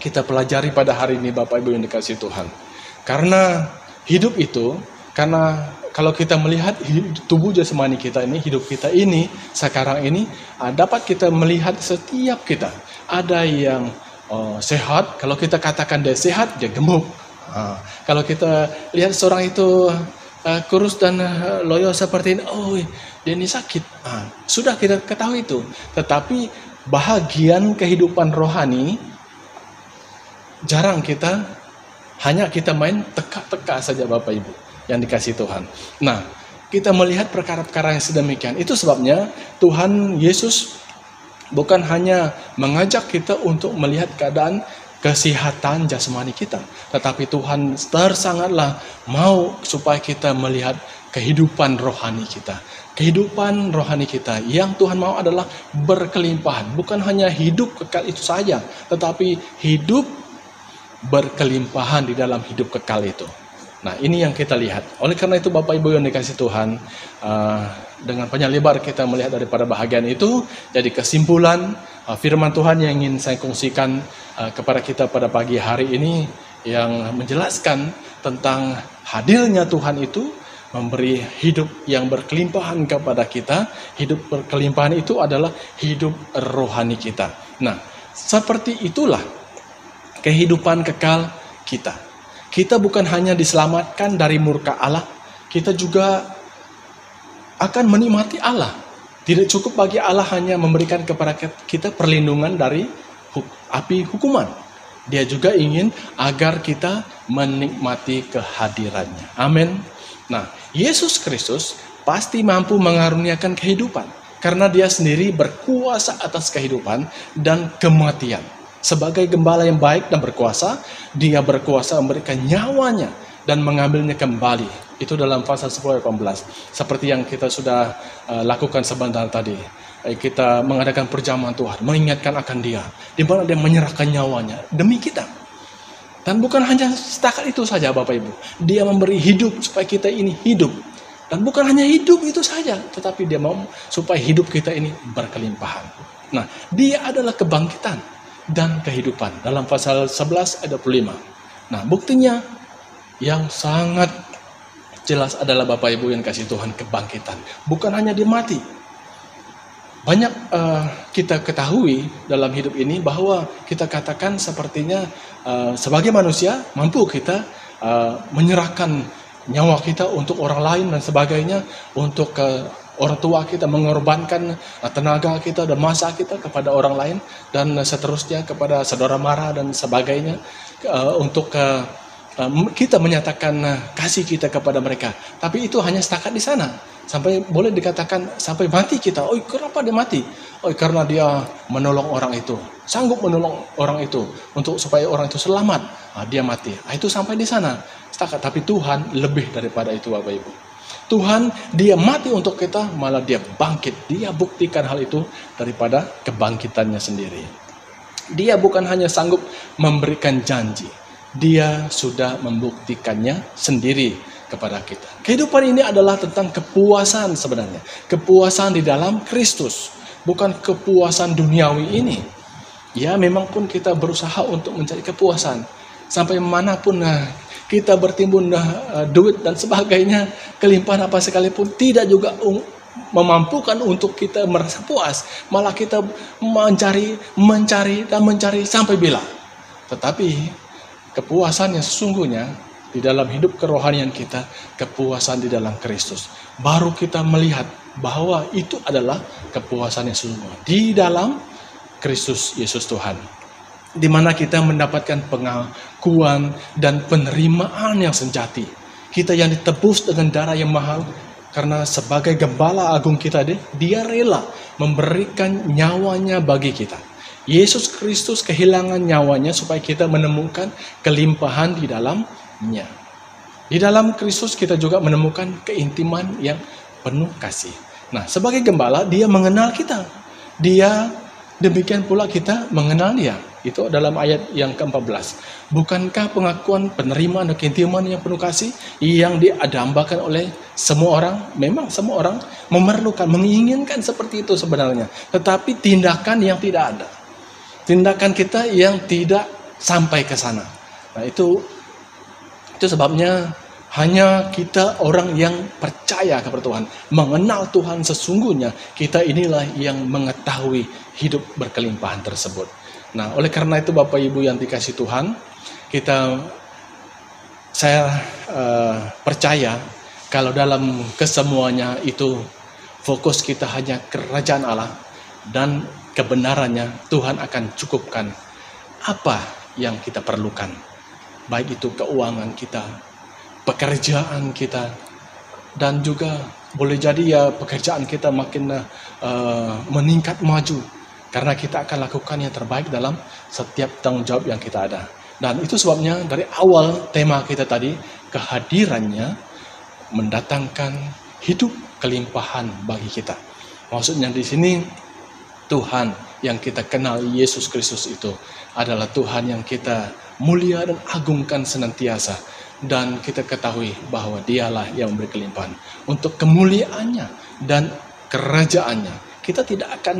kita pelajari pada hari ini Bapak Ibu yang dikasihi Tuhan. Karena hidup itu, karena kalau kita melihat tubuh jasmani kita ini, hidup kita ini, sekarang ini, dapat kita melihat setiap kita. Ada yang sehat, kalau kita katakan dia sehat, dia gemuk. Kalau kita lihat seorang itu kurus dan loyo seperti ini, oh dia ini sakit. Sudah kita ketahui itu. Tetapi bahagian kehidupan rohani, jarang kita, hanya kita main teka-teka saja Bapak Ibu yang dikasih Tuhan. Nah, kita melihat perkara-perkara yang sedemikian. Itu sebabnya Tuhan Yesus bukan hanya mengajak kita untuk melihat keadaan kesehatan jasmani kita, tetapi Tuhan sangatlah mau supaya kita melihat kehidupan rohani kita. Kehidupan rohani kita yang Tuhan mau adalah berkelimpahan. Bukan hanya hidup kekal itu saja, tetapi hidup berkelimpahan di dalam hidup kekal itu. Nah, ini yang kita lihat. Oleh karena itu Bapak Ibu yang dikasih Tuhan, dengan panjang lebar kita melihat daripada bahagian itu. Jadi kesimpulan firman Tuhan yang ingin saya kongsikan kepada kita pada pagi hari ini, yang menjelaskan tentang hadirnya Tuhan itu memberi hidup yang berkelimpahan kepada kita. Hidup berkelimpahan itu adalah hidup rohani kita. Nah, seperti itulah kehidupan kekal kita. Kita bukan hanya diselamatkan dari murka Allah, kita juga akan menikmati Allah. Tidak cukup bagi Allah hanya memberikan kepada kita perlindungan dari api hukuman. Dia juga ingin agar kita menikmati kehadirannya. Amin. Nah, Yesus Kristus pasti mampu mengaruniakan kehidupan, karena dia sendiri berkuasa atas kehidupan dan kematian. Sebagai gembala yang baik dan berkuasa, dia berkuasa memberikan nyawanya dan mengambilnya kembali. Itu dalam pasal 10 ayat 18. Seperti yang kita sudah lakukan sebentar tadi. Kita mengadakan perjamuan Tuhan, mengingatkan akan dia, di mana dia menyerahkan nyawanya demi kita. Dan bukan hanya setakat itu saja Bapak Ibu. Dia memberi hidup supaya kita ini hidup. Dan bukan hanya hidup itu saja, tetapi dia mau supaya hidup kita ini berkelimpahan. Nah, dia adalah kebangkitan dan kehidupan dalam pasal 11 ayat 25. Nah, buktinya yang sangat jelas adalah Bapak Ibu yang kasih Tuhan, kebangkitan. Bukan hanya dia mati. Banyak kita ketahui dalam hidup ini bahwa kita katakan sepertinya sebagai manusia mampu kita menyerahkan nyawa kita untuk orang lain dan sebagainya, untuk orang tua kita, mengorbankan tenaga kita dan masa kita kepada orang lain, dan seterusnya kepada saudara mara dan sebagainya, untuk kita menyatakan kasih kita kepada mereka. Tapi itu hanya setakat di sana. Sampai boleh dikatakan sampai mati kita. Oh, kenapa dia mati? Oh, karena dia menolong orang itu. Sanggup menolong orang itu untuk supaya orang itu selamat. Dia mati. Itu sampai di sana. Setakat. Tapi Tuhan lebih daripada itu Bapak Ibu. Tuhan, dia mati untuk kita, malah dia bangkit. Dia buktikan hal itu daripada kebangkitannya sendiri. Dia bukan hanya sanggup memberikan janji, dia sudah membuktikannya sendiri kepada kita. Kehidupan ini adalah tentang kepuasan sebenarnya. Kepuasan di dalam Kristus, bukan kepuasan duniawi ini. Ya, memang pun kita berusaha untuk mencari kepuasan. Sampai manapun kita bertimbun duit dan sebagainya, kelimpahan apa sekalipun, tidak juga memampukan untuk kita merasa puas. Malah kita mencari sampai bila. Tetapi kepuasan yang sesungguhnya di dalam hidup kerohanian kita, kepuasan di dalam Kristus. Baru kita melihat bahwa itu adalah kepuasan yang sesungguhnya di dalam Kristus Yesus Tuhan. Di mana kita mendapatkan pengakuan dan penerimaan yang sejati. Kita yang ditebus dengan darah yang mahal, karena sebagai gembala agung kita, dia rela memberikan nyawanya bagi kita. Yesus Kristus kehilangan nyawanya supaya kita menemukan kelimpahan di dalamnya. Di dalam Kristus kita juga menemukan keintiman yang penuh kasih. Nah, sebagai gembala, dia mengenal kita. Dia demikian pula kita mengenal dia. Itu dalam ayat yang ke-14. Bukankah pengakuan, penerimaan dan keintiman yang penuh kasih yang diadambakan oleh semua orang? Memang semua orang memerlukan, menginginkan seperti itu sebenarnya. Tetapi tindakan yang tidak ada. Tindakan kita yang tidak sampai ke sana. Nah, itu sebabnya Hanya kita orang yang percaya kepada Tuhan, mengenal Tuhan sesungguhnya, kita inilah yang mengetahui hidup berkelimpahan tersebut. Nah, oleh karena itu Bapak Ibu yang dikasih Tuhan, saya percaya kalau dalam kesemuanya itu fokus kita hanya kerajaan Allah dan kebenarannya, Tuhan akan cukupkan apa yang kita perlukan. Baik itu keuangan kita, pekerjaan kita, dan juga boleh jadi ya pekerjaan kita makin meningkat maju. Karena kita akan lakukan yang terbaik dalam setiap tanggung jawab yang kita ada. Dan itu sebabnya dari awal tema kita tadi, kehadirannya mendatangkan hidup kelimpahan bagi kita. Maksudnya di sini Tuhan yang kita kenal, Yesus Kristus itu adalah Tuhan yang kita mulia dan agungkan senantiasa. Dan kita ketahui bahwa dialah yang memberi kelimpahan. Untuk kemuliaannya dan kerajaannya, kita tidak akan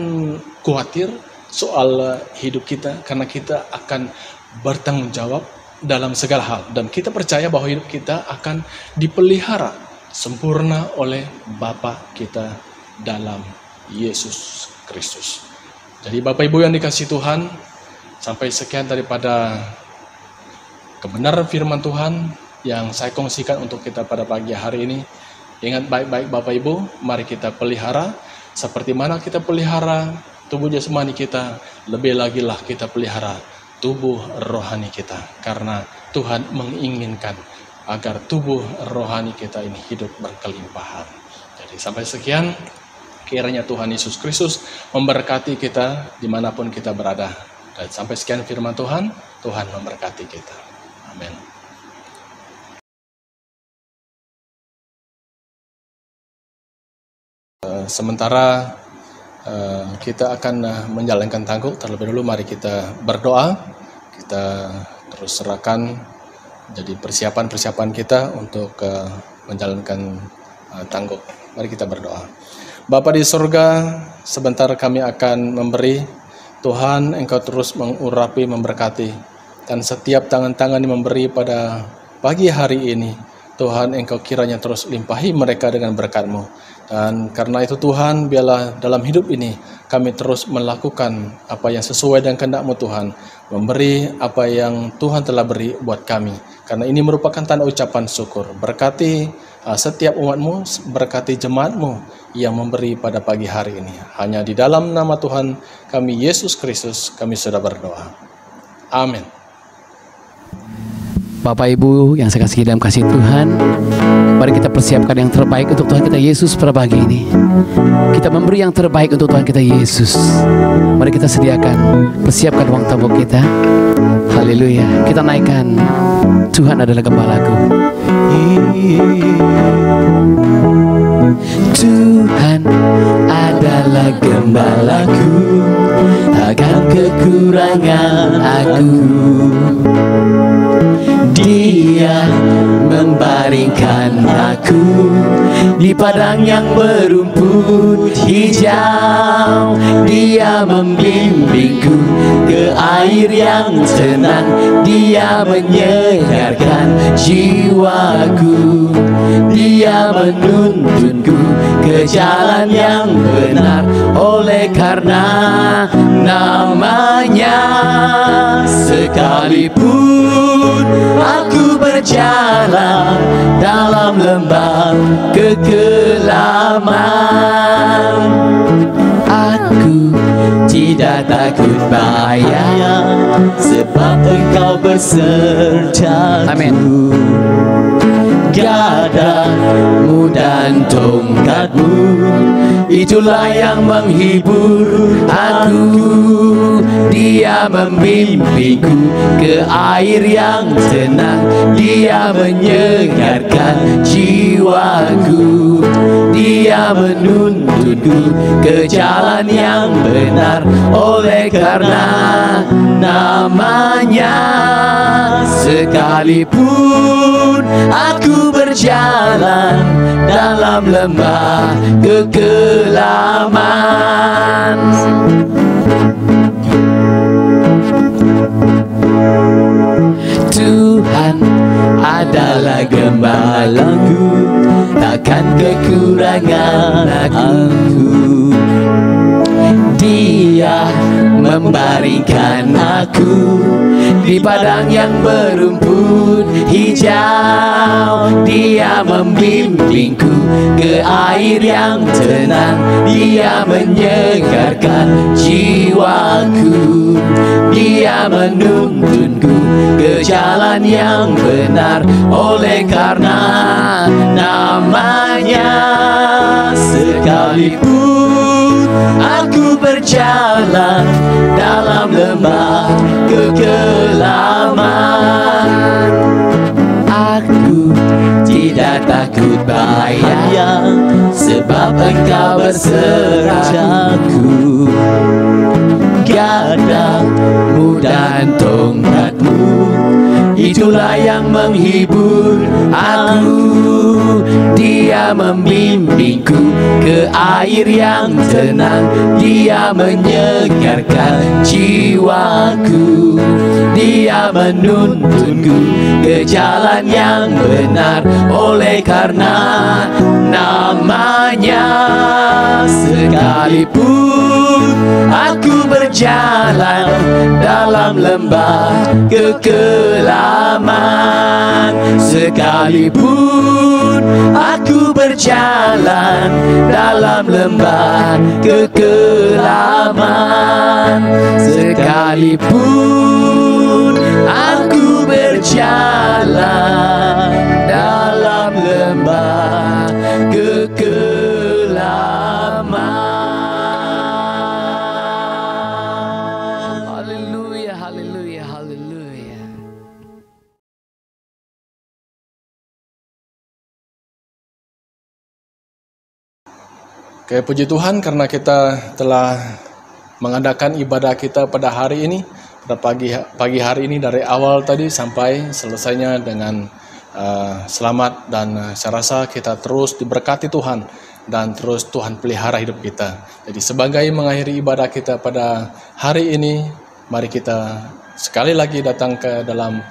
khawatir soal hidup kita, karena kita akan bertanggung jawab dalam segala hal. Dan kita percaya bahwa hidup kita akan dipelihara sempurna oleh Bapa kita dalam Yesus Kristus. Jadi Bapak Ibu yang dikasihi Tuhan, sampai sekian daripada kebenaran firman Tuhan yang saya kongsikan untuk kita pada pagi hari ini. Ingat baik-baik Bapak Ibu, mari kita pelihara. Seperti mana kita pelihara tubuh jasmani kita, lebih lagi lah kita pelihara tubuh rohani kita. Karena Tuhan menginginkan agar tubuh rohani kita ini hidup berkelimpahan. Jadi sampai sekian, kiranya Tuhan Yesus Kristus memberkati kita dimanapun kita berada. Dan sampai sekian firman Tuhan, Tuhan memberkati kita. Amin. Sementara kita akan menjalankan tangguh, terlebih dulu mari kita berdoa. Kita terus serahkan jadi persiapan kita untuk menjalankan tangguh. Mari kita berdoa. Bapa di surga, sebentar kami akan memberi. Tuhan, Engkau terus mengurapi, memberkati, dan setiap tangan-tangan yang memberi pada pagi hari ini, Tuhan, Engkau kiranya terus limpahi mereka dengan berkat-Mu. Dan karena itu Tuhan, biarlah dalam hidup ini kami terus melakukan apa yang sesuai dengan kehendak-Mu Tuhan. Memberi apa yang Tuhan telah beri buat kami. Karena ini merupakan tanda ucapan syukur. Berkati setiap umat-Mu, berkati jemaat-Mu yang memberi pada pagi hari ini. Hanya di dalam nama Tuhan kami, Yesus Kristus, kami sudah berdoa. Amin. Bapak Ibu yang saya kasih dalam kasih Tuhan, mari kita persiapkan yang terbaik untuk Tuhan kita Yesus pada pagi ini. Kita memberi yang terbaik untuk Tuhan kita Yesus. Mari kita sediakan, persiapkan uang tabung kita. Haleluya. Kita naikkan Tuhan adalah gembalaku. Tuhan adalah gembalaku, takkan kekurangan aku. Dia membaringkan aku di padang yang berumput hijau. Dia membimbingku ke air yang tenang. Dia menyegarkan jiwaku. Dia menuntunku ke jalan yang benar. Oleh karena namanya, sekalipun aku berjalan dalam lembah kekelaman, aku tidak takut bahaya, sebab Engkau besertaku. Amin. Gadamu dan tongkatmu, itulah yang menghibur aku. Dia membimbingku ke air yang tenang. Dia menyegarkan jiwaku. Dia menuntunku ke jalan yang benar. Oleh karena namanya, sekalipun aku berjalan dalam lembah kekelaman, Tuhan adalah gembala Allahku, takkan kekurangan aku. Dia membaringkan aku di padang yang berumput hijau. Dia membimbingku ke air yang tenang. Dia menyegarkan jiwaku. Dia menuntunku ke jalan yang benar. Oleh karena namanya, sekalipun aku berjalan dalam lembah kekelaman, aku tidak takut bahaya, sebab Engkau besertaku. Gadamu dan tongkatmu, itulah yang menghibur aku. Dia membimbingku ke air yang tenang. Dia menyegarkan jiwaku. Dia menuntunku ke jalan yang benar. Oleh karena namanya, sekalipun aku berjalan dalam lembah kekelaman, sekalipun aku berjalan dalam lembah kekelaman, sekalipun aku berjalan dalam lembah kekelaman. Haleluya, haleluya, haleluya. Oke, puji Tuhan karena kita telah mengadakan ibadah kita pada hari ini, pada pagi hari ini dari awal tadi sampai selesainya dengan selamat, dan saya rasa kita terus diberkati Tuhan dan terus Tuhan pelihara hidup kita. Jadi sebagai mengakhiri ibadah kita pada hari ini, mari kita sekali lagi datang ke dalam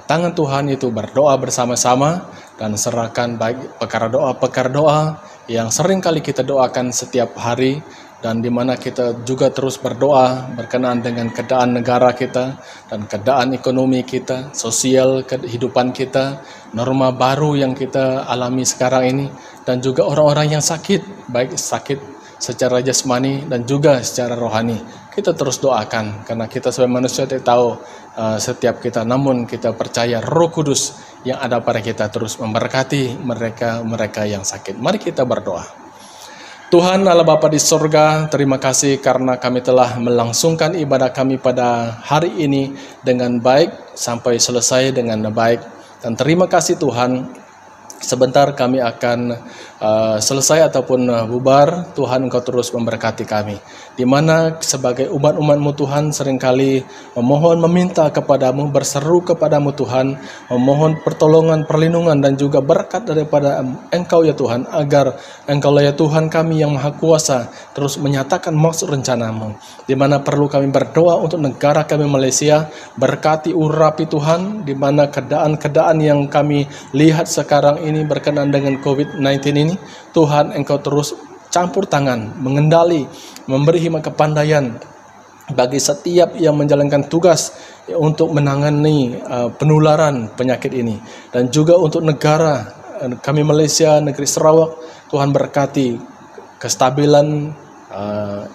tangan Tuhan, itu berdoa bersama-sama dan serahkan baik perkara doa yang sering kali kita doakan setiap hari, dan di mana kita juga terus berdoa berkenaan dengan keadaan negara kita dan keadaan ekonomi kita, sosial kehidupan kita, norma baru yang kita alami sekarang ini, dan juga orang-orang yang sakit, baik sakit secara jasmani dan juga secara rohani. Kita terus doakan karena kita sebagai manusia tidak tahu setiap kita, namun kita percaya Roh Kudus yang ada pada kita terus memberkati mereka yang sakit. Mari kita berdoa. Tuhan Allah Bapa di sorga, terima kasih karena kami telah melangsungkan ibadah kami pada hari ini dengan baik sampai selesai dengan baik. Dan terima kasih Tuhan, sebentar kami akan selesai ataupun bubar. Tuhan Engkau terus memberkati kami, di mana sebagai umat-umat-Mu Tuhan seringkali memohon, meminta kepadamu, berseru kepadamu Tuhan, memohon pertolongan, perlindungan dan juga berkat daripada Engkau ya Tuhan, agar Engkau ya Tuhan kami yang Maha Kuasa terus menyatakan maksud rencanamu. Di mana perlu kami berdoa untuk negara kami Malaysia, berkati, urapi Tuhan, di mana keadaan yang kami lihat sekarang ini berkenaan dengan COVID-19 ini, Tuhan Engkau terus campur tangan, mengendali, memberi hikmat kepandaian bagi setiap yang menjalankan tugas untuk menangani penularan penyakit ini, dan juga untuk negara kami Malaysia, negeri Sarawak. Tuhan berkati kestabilan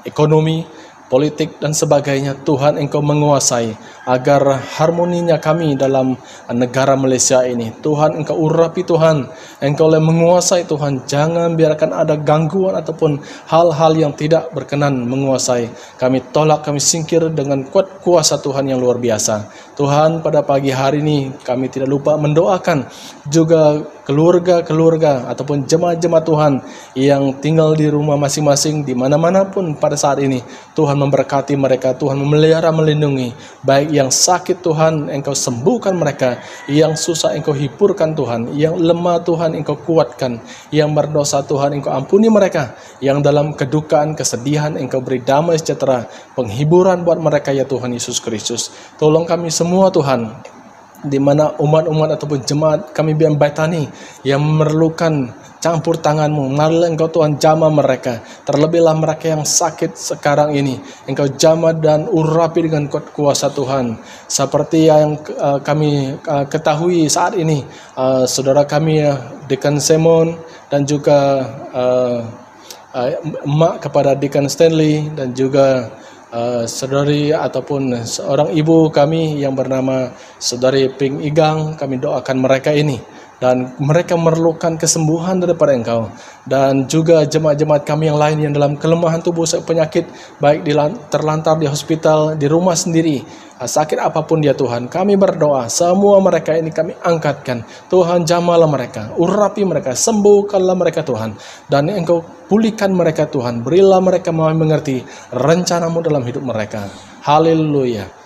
ekonomi, politik dan sebagainya. Tuhan Engkau menguasai agar harmoninya kami dalam negara Malaysia ini. Tuhan Engkau urapi Tuhan, Engkau yang menguasai Tuhan. Jangan biarkan ada gangguan ataupun hal-hal yang tidak berkenan menguasai. Kami tolak, kami singkir dengan kuat kuasa Tuhan yang luar biasa. Tuhan, pada pagi hari ini kami tidak lupa mendoakan juga keluarga-keluarga ataupun jemaat-jemaat Tuhan yang tinggal di rumah masing-masing di mana-mana pun pada saat ini. Tuhan memberkati mereka, Tuhan memelihara, melindungi. Baik yang sakit Tuhan Engkau sembuhkan mereka, yang susah Engkau hiburkan Tuhan, yang lemah Tuhan Engkau kuatkan, yang berdosa Tuhan Engkau ampuni mereka, yang dalam kedukaan, kesedihan Engkau beri damai sejahtera, penghiburan buat mereka ya Tuhan Yesus Kristus. Tolong kami semua Tuhan, di mana umat-umat ataupun jemaat kami BIM Baitani yang memerlukan campur tangan-Mu. Marilah Engkau Tuhan jamah mereka. Terlebihlah mereka yang sakit sekarang ini. Engkau jamah dan urapi dengan kuasa Tuhan. Seperti yang kami ketahui saat ini, saudara kami Deacon Simon dan juga emak kepada Deacon Stanley dan juga saudari ataupun seorang ibu kami yang bernama saudari Ping Igang, kami doakan mereka ini dan mereka memerlukan kesembuhan daripada Engkau, dan juga jemaat-jemaat kami yang lain yang dalam kelemahan tubuh penyakit, baik terlantar di hospital, di rumah sendiri, sakit apapun dia Tuhan, kami berdoa semua mereka ini kami angkatkan. Tuhan jamahlah mereka, urapi mereka, sembuhkanlah mereka Tuhan, dan Engkau pulihkan mereka Tuhan, berilah mereka mengerti rencana-Mu dalam hidup mereka. Haleluya.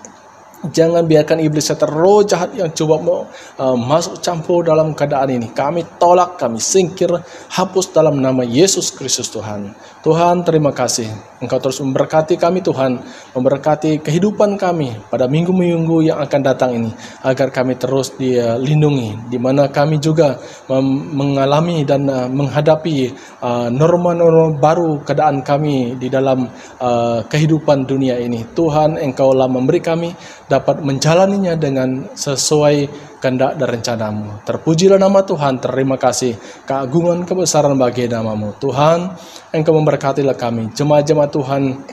Jangan biarkan iblis serta roh jahat yang coba mau masuk campur dalam keadaan ini. Kami tolak, kami singkir, hapus dalam nama Yesus Kristus Tuhan. Tuhan, terima kasih. Engkau terus memberkati kami Tuhan, memberkati kehidupan kami pada minggu-minggu yang akan datang ini, agar kami terus dilindungi, di mana kami juga mengalami dan menghadapi norma-norma baru keadaan kami di dalam kehidupan dunia ini. Tuhan, Engkaulah memberi kami dapat menjalaninya dengan sesuai kehendak dan rencana-Mu. Terpujilah nama Tuhan, terima kasih. Keagungan kebesaran bagi nama-Mu. Tuhan, Engkau memberkatilah kami, jemaat-jemaat Tuhan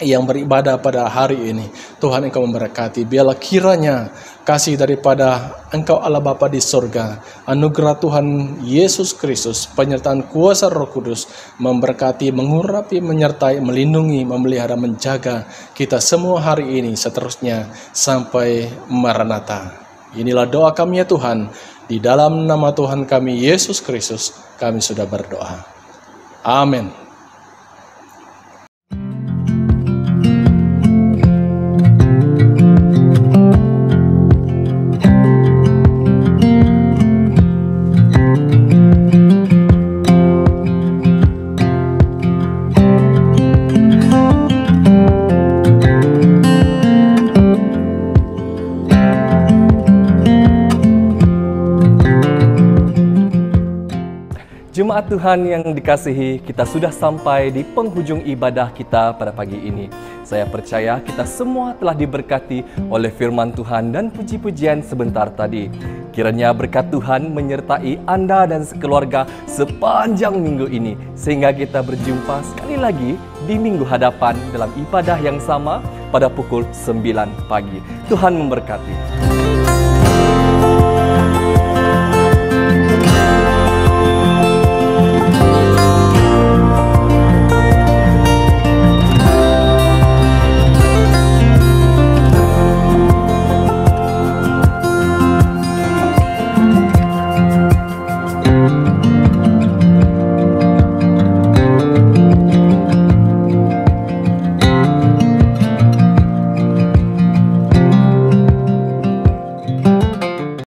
yang beribadah pada hari ini. Tuhan, Engkau memberkati. Biarlah kiranya kasih daripada Engkau Allah Bapa di surga, anugerah Tuhan Yesus Kristus, penyertaan kuasa Roh Kudus memberkati, mengurapi, menyertai, melindungi, memelihara, menjaga kita semua hari ini seterusnya sampai Maranatha. Inilah doa kami ya Tuhan, di dalam nama Tuhan kami Yesus Kristus kami sudah berdoa. Amin. Jemaat Tuhan yang dikasihi, kita sudah sampai di penghujung ibadah kita pada pagi ini. Saya percaya kita semua telah diberkati oleh firman Tuhan dan puji-pujian sebentar tadi. Kiranya berkat Tuhan menyertai Anda dan sekeluarga sepanjang minggu ini, sehingga kita berjumpa sekali lagi di minggu hadapan dalam ibadah yang sama pada pukul 9 pagi. Tuhan memberkati.